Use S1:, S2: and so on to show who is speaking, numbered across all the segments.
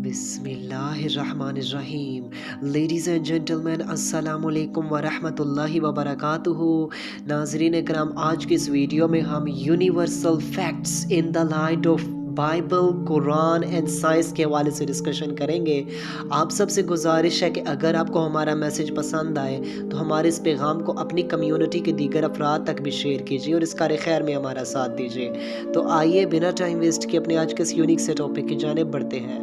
S1: बिस्मिल्लाहिर्रहमानिर्रहीम। Ladies and gentleman, अस्सलामुअलैकुम वरहमतुल्लाहि वबरकातुहू। नाज़रीन इकराम, आज की इस वीडियो में हम universal facts in the light of Bible, Quran and science के हवाले से डिस्कशन करेंगे। आप सबसे गुजारिश है कि अगर आपको हमारा मैसेज पसंद आए तो हमारे इस पैगाम को अपनी कम्युनिटी के दीगर अफराद तक भी शेयर कीजिए और इस कार खैर में हमारा साथ दीजिए। तो आइए बिना टाइम वेस्ट किए अपने आज के इस यूनिक से टॉपिक की जानिब बढ़ते हैं।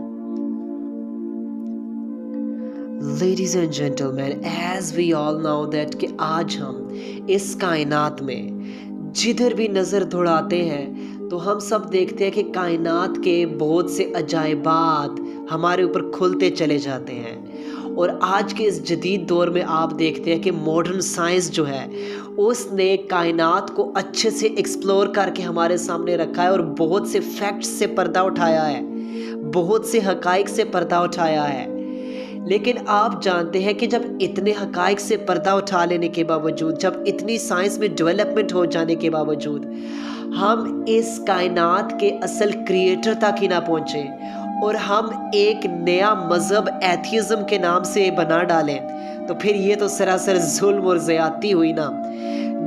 S1: Ladies and gentlemen, as we all know that कि आज हम इस कायनात में जिधर भी नज़र दौड़ाते हैं तो हम सब देखते हैं कि कायनात के बहुत से अजायबात हमारे ऊपर खुलते चले जाते हैं। और आज के इस जदीद दौर में आप देखते हैं कि मॉडर्न साइंस जो है उसने कायनात को अच्छे से एक्सप्लोर करके हमारे सामने रखा है और बहुत से फैक्ट्स से पर्दा उठाया है, बहुत से हकाइक से पर्दा उठाया है। लेकिन आप जानते हैं कि जब इतने हकाइक से पर्दा उठा लेने के बावजूद, जब इतनी साइंस में डेवलपमेंट हो जाने के बावजूद हम इस कायनात के असल क्रिएटर तक ही ना पहुँचे और हम एक नया मज़हब एथियज़म के नाम से बना डालें, तो फिर ये तो सरासर जुल्म और ज़्यादती हुई ना।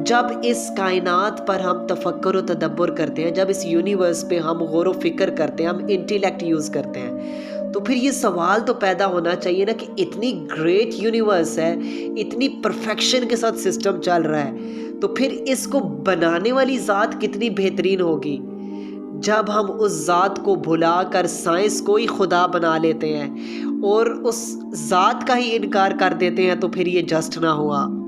S1: जब इस कायनात पर हम तफक्कुर और तदब्बर करते हैं, जब इस यूनिवर्स पे हम गौर व फिक्र करते हैं, हम इंटेलेक्ट यूज़ करते हैं, तो फिर ये सवाल तो पैदा होना चाहिए ना कि इतनी ग्रेट यूनिवर्स है, इतनी परफेक्शन के साथ सिस्टम चल रहा है, तो फिर इसको बनाने वाली ज़ात कितनी बेहतरीन होगी। जब हम उस ज़ात को भुलाकर साइंस को ही खुदा बना लेते हैं और उस ज़ात का ही इनकार कर देते हैं, तो फिर ये जस्ट ना हुआ।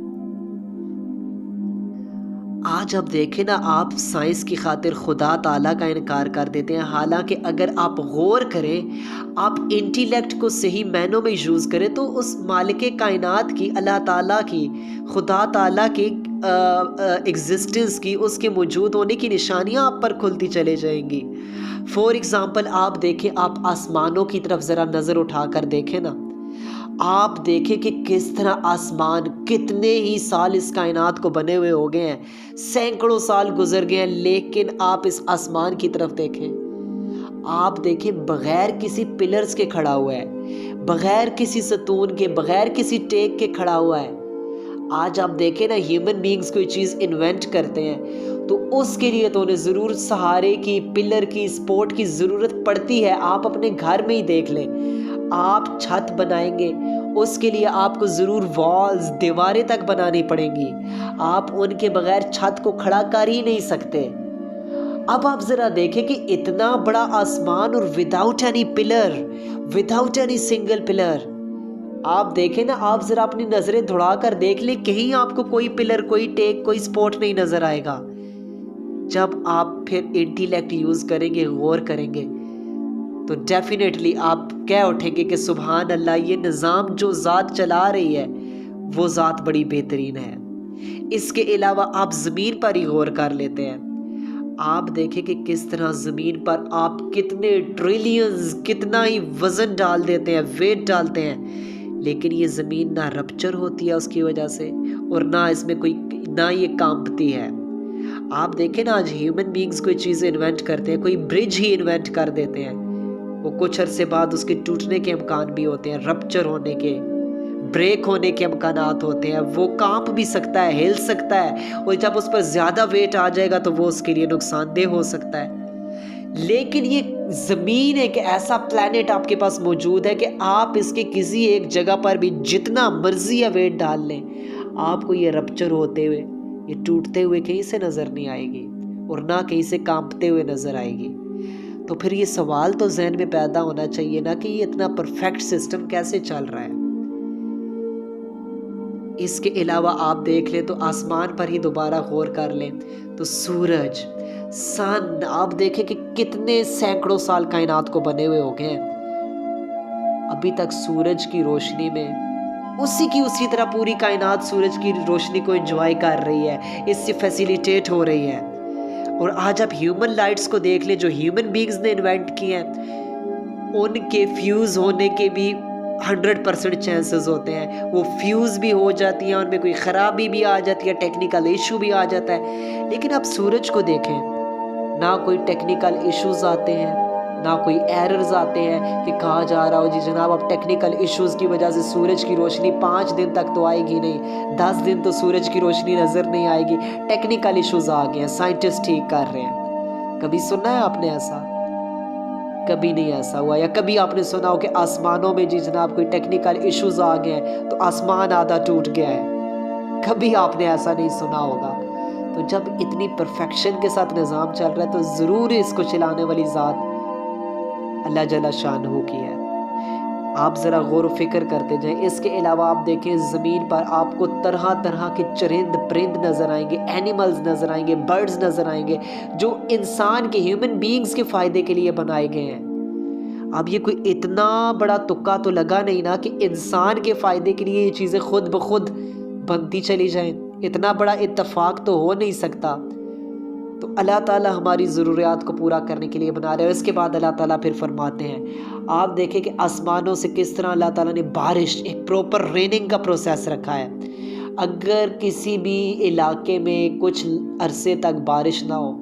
S1: आज अब देखें ना, आप साइंस की खातिर खुदा ताला का इनकार कर देते हैं। हालांकि अगर आप गौर करें, आप इंटेलेक्ट को सही मायनों में यूज़ करें तो उस मालिक कायनात की, अल्लाह ताला की, खुदा ताला की एग्जिस्टेंस की, उसके मौजूद होने की निशानियां आप पर खुलती चले जाएंगी। फॉर एग्ज़ाम्पल आप देखें, आप आसमानों की तरफ ज़रा नज़र उठा कर देखें ना, आप देखें कि किस तरह आसमान कितने ही साल इस कायनात को बने हुए हो गए हैं, सैकड़ों साल गुजर गए हैं, लेकिन आप इस आसमान की तरफ देखें, आप देखें बगैर किसी पिलर्स के खड़ा हुआ है, बगैर किसी सतून के, बगैर किसी टेक के खड़ा हुआ है। आज आप देखें ना, ह्यूमन बींग्स कोई चीज़ इन्वेंट करते हैं तो उसके लिए तो उन्हें ज़रूर सहारे की, पिलर की, सपोर्ट की ज़रूरत पड़ती है। आप अपने घर में ही देख लें, आप छत बनाएंगे उसके लिए आपको ज़रूर वॉल्स, दीवारें तक बनानी पड़ेंगी। आप उनके बगैर छत को खड़ा कर ही नहीं सकते। अब आप ज़रा देखें कि इतना बड़ा आसमान और without any pillar, without any single pillar, आप देखें ना, आप ज़रा अपनी नज़रें दौड़ा कर देख लें, कहीं आपको कोई पिलर, कोई टेक, कोई सपोर्ट नहीं नज़र आएगा। जब आप फिर इंटेलेक्ट यूज़ करेंगे, गौर करेंगे, तो डेफिनेटली आप कह उठेंगे कि सुभान अल्लाह, ये निज़ाम जो ज़ात चला रही है वो ज़ात बड़ी बेहतरीन है। इसके अलावा आप ज़मीन पर ही गौर कर लेते हैं, आप देखें कि किस तरह ज़मीन पर आप कितने ट्रिलियंस, कितना ही वज़न डाल देते हैं, वेट डालते हैं, लेकिन ये ज़मीन ना रप्चर होती है उसकी वजह से और ना इसमें कोई, ना ये कांपती है। आप देखें ना, आज ह्यूमन बींग्स कोई चीज़ इन्वेंट करते हैं, कोई ब्रिज ही इन्वेंट कर देते हैं, वो कुछ अरसे बाद उसके टूटने के इम्कान भी होते हैं, रप्चर होने के, ब्रेक होने के इम्कानात होते हैं। वो कांप भी सकता है, हिल सकता है, और जब उस पर ज़्यादा वेट आ जाएगा तो वो उसके लिए नुकसानदेह हो सकता है। लेकिन ये ज़मीन एक ऐसा प्लैनेट आपके पास मौजूद है कि आप इसके किसी एक जगह पर भी जितना मर्जी या वेट डाल लें, आपको ये रप्चर होते हुए, ये टूटते हुए कहीं से नज़र नहीं आएगी और ना कहीं से कांपते हुए नज़र आएगी। तो फिर ये सवाल तो जहन में पैदा होना चाहिए ना कि ये इतना परफेक्ट सिस्टम कैसे चल रहा है। इसके अलावा आप देख लें तो आसमान पर ही दोबारा गौर कर लें तो सूरज, सन, आप देखें कि कितने सैकड़ों साल कायनात को बने हुए हो गए हैं, अभी तक सूरज की रोशनी में उसी की उसी तरह पूरी कायनात सूरज की रोशनी को एंजॉय कर रही है, इससे फैसिलिटेट हो रही है। और आज आप ह्यूमन लाइट्स को देख लें जो ह्यूमन बींग्स ने इन्वेंट किए हैं, उनके फ्यूज़ होने के भी 100% चांसेस होते हैं, वो फ्यूज़ भी हो जाती हैं, उनमें कोई ख़राबी भी आ जाती है, टेक्निकल इशू भी आ जाता है। लेकिन आप सूरज को देखें, ना कोई टेक्निकल इश्यूज़ आते हैं, ना कोई एरर्स आते हैं कि कहा जा रहा हो जी जनाब अब टेक्निकल इश्यूज़ की वजह से सूरज की रोशनी 5 दिन तक तो आएगी नहीं, 10 दिन तो सूरज की रोशनी नज़र नहीं आएगी, टेक्निकल इश्यूज़ आ गए हैं, साइंटिस्ट ठीक कर रहे हैं। कभी सुना है आपने ऐसा? कभी नहीं ऐसा हुआ। या कभी आपने सुना हो कि आसमानों में जी जनाब कोई टेक्निकल इश्यूज़ आ गए हैं तो आसमान आधा टूट गया है? कभी आपने ऐसा नहीं सुना होगा। तो जब इतनी परफेक्शन के साथ निज़ाम चल रहा है तो ज़रूर इसको चलाने वाली ज़ात अल्लाह जल्ल शानहू की है। आप ज़रा गौर व फिक्र करते जाएं। इसके अलावा आप देखें ज़मीन पर आपको तरह तरह के चरिंद परिंद नज़र आएंगे, एनिमल्स नज़र आएंगे, बर्ड्स नज़र आएंगे जो इंसान के ह्यूमन बीइंग्स के फ़ायदे के लिए बनाए गए हैं। अब ये कोई इतना बड़ा तुक्का तो लगा नहीं ना कि इंसान के फ़ायदे के लिए ये चीज़ें खुद ब खुद बनती चली जाएं। इतना बड़ा इत्तेफाक तो हो नहीं सकता। तो अल्लाह ताला हमारी ज़रूरियात को पूरा करने के लिए बना रहे हैं। और इसके बाद अल्लाह ताला फिर फरमाते हैं, आप देखें कि आसमानों से किस तरह अल्लाह ताला ने बारिश, एक प्रॉपर रेनिंग का प्रोसेस रखा है। अगर किसी भी इलाके में कुछ अरसे तक बारिश ना हो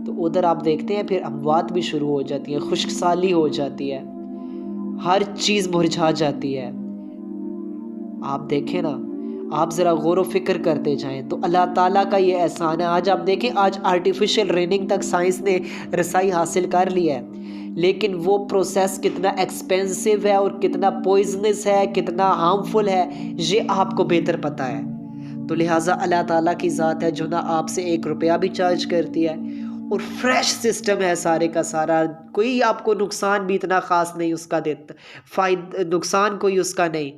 S1: तो उधर आप देखते हैं फिर अमवात भी शुरू हो जाती है, खुश्कसाली हो जाती है, हर चीज़ मुरझा जाती है। आप देखें ना, आप ज़रा गौर व फिक्र करते जाएं तो अल्लाह ताला का ये एहसान है। आज आप देखें, आज आर्टिफिशियल रेनिंग तक साइंस ने रसाई हासिल कर लिया है, लेकिन वो प्रोसेस कितना एक्सपेंसिव है और कितना पॉइजनस है, कितना हार्मफुल है, ये आपको बेहतर पता है। तो लिहाजा अल्लाह ताला की ज़ात है जो ना आपसे 1 रुपया भी चार्ज करती है और फ्रेश सिस्टम है सारे का सारा। कोई आपको नुकसान भी इतना ख़ास नहीं उसका देता, नुकसान कोई उसका नहीं।